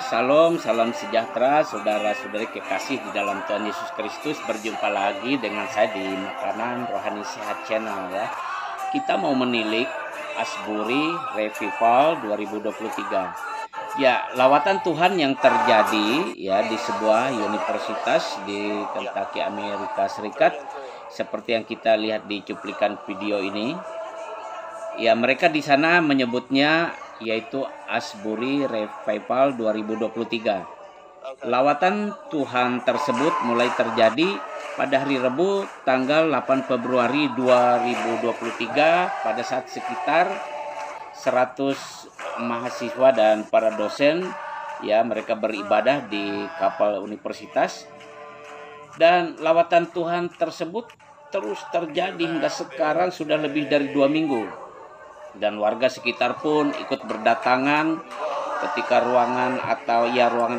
Salam sejahtera saudara-saudari kekasih di dalam Tuhan Yesus Kristus. Berjumpa lagi dengan saya di Makanan Rohani Sehat Channel ya. Kita mau menilik Asbury Revival 2023. Ya, lawatan Tuhan yang terjadi ya di sebuah universitas di Kentucky, Amerika Serikat. Seperti yang kita lihat di cuplikan video ini. Ya, mereka di sana menyebutnya yaitu Asbury Revival 2023. Lawatan Tuhan tersebut mulai terjadi pada hari Rabu tanggal 8 Februari 2023 pada saat sekitar 100 mahasiswa dan para dosen ya mereka beribadah di kapal universitas, dan lawatan Tuhan tersebut terus terjadi hingga sekarang sudah lebih dari 2 minggu. Dan warga sekitar pun ikut berdatangan ketika ruangan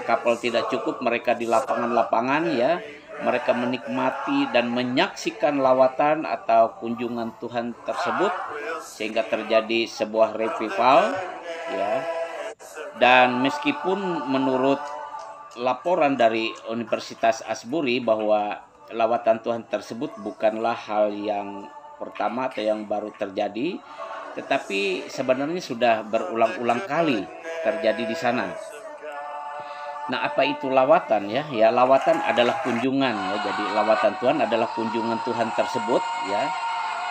kapal tidak cukup, mereka di lapangan-lapangan ya, mereka menikmati dan menyaksikan lawatan atau kunjungan Tuhan tersebut sehingga terjadi sebuah revival ya. Dan meskipun menurut laporan dari Universitas Asbury bahwa lawatan Tuhan tersebut bukanlah hal yang pertama atau yang baru terjadi, tetapi sebenarnya sudah berulang-ulang kali terjadi di sana. Nah, apa itu lawatan ya? Ya, lawatan adalah kunjungan ya. Jadi lawatan Tuhan adalah kunjungan Tuhan tersebut ya,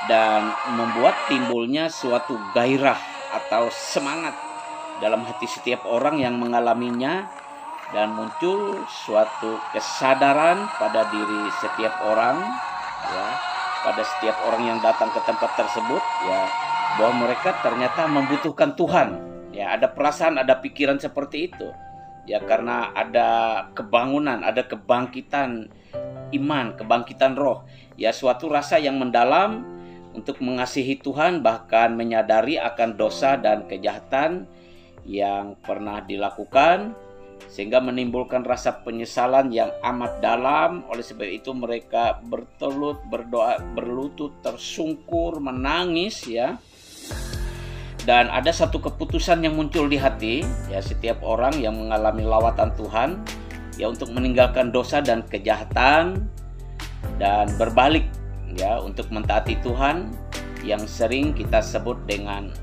dan membuat timbulnya suatu gairah atau semangat dalam hati setiap orang yang mengalaminya, dan muncul suatu kesadaran pada diri setiap orang ya, pada setiap orang yang datang ke tempat tersebut ya, bahwa mereka ternyata membutuhkan Tuhan ya. Ada perasaan, ada pikiran seperti itu ya, karena ada kebangunan, ada kebangkitan iman, kebangkitan roh ya, suatu rasa yang mendalam untuk mengasihi Tuhan, bahkan menyadari akan dosa dan kejahatan yang pernah dilakukan, sehingga menimbulkan rasa penyesalan yang amat dalam. Oleh sebab itu mereka berdoa, berlutut, tersungkur, menangis ya. Dan ada satu keputusan yang muncul di hati ya setiap orang yang mengalami lawatan Tuhan ya, untuk meninggalkan dosa dan kejahatan dan berbalik ya, untuk mentaati Tuhan, yang sering kita sebut dengan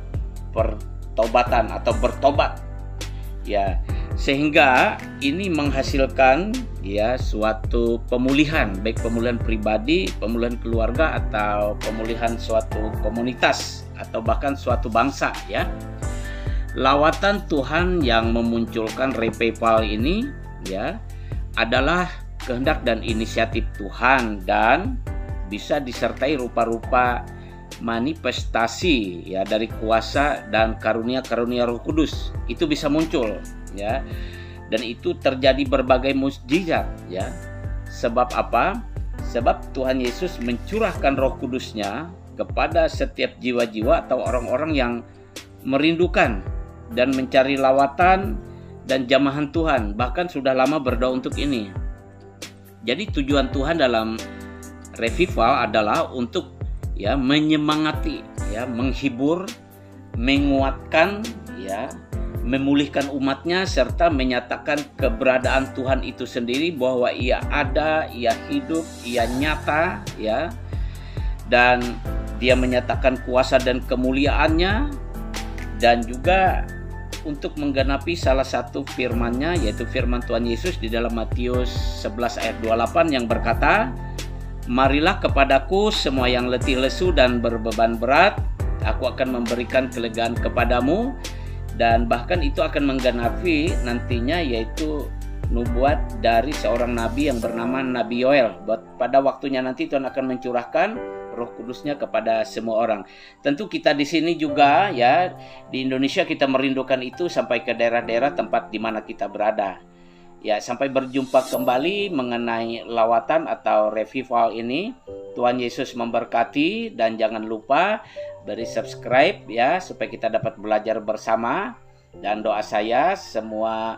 pertobatan atau bertobat ya, sehingga ini menghasilkan ya suatu pemulihan, baik pemulihan pribadi, pemulihan keluarga, atau pemulihan suatu komunitas atau bahkan suatu bangsa ya. Lawatan Tuhan yang memunculkan revival ini ya adalah kehendak dan inisiatif Tuhan, dan bisa disertai rupa-rupa manifestasi ya dari kuasa dan karunia-karunia Roh Kudus. Itu bisa muncul ya, dan itu terjadi berbagai mukjizat ya. Sebab apa? Sebab Tuhan Yesus mencurahkan Roh Kudus-Nya kepada setiap jiwa-jiwa atau orang-orang yang merindukan dan mencari lawatan dan jamahan Tuhan, bahkan sudah lama berdoa untuk ini. Jadi tujuan Tuhan dalam revival adalah untuk ya menyemangati ya, menghibur, menguatkan ya, memulihkan umatnya, serta menyatakan keberadaan Tuhan itu sendiri, bahwa Ia ada, Ia hidup, Ia nyata ya, dan Dia menyatakan kuasa dan kemuliaannya, dan juga untuk menggenapi salah satu firman-Nya, yaitu firman Tuhan Yesus di dalam Matius 11 ayat 28 yang berkata, "Marilah kepadaku semua yang letih lesu dan berbeban berat, aku akan memberikan kelegaan kepadamu." Dan bahkan itu akan menggenapi nantinya, yaitu nubuat dari seorang nabi yang bernama Nabi Yoel. Pada waktunya nanti Tuhan akan mencurahkan Roh Kudus-Nya kepada semua orang. Tentu kita di sini juga ya, di Indonesia kita merindukan itu sampai ke daerah-daerah tempat di mana kita berada. Ya, sampai berjumpa kembali mengenai lawatan atau revival ini. Tuhan Yesus memberkati, dan jangan lupa beri subscribe ya, supaya kita dapat belajar bersama. Dan doa saya semua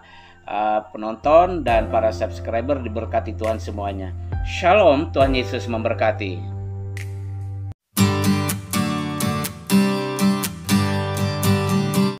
penonton dan para subscriber diberkati Tuhan semuanya. Shalom, Tuhan Yesus memberkati.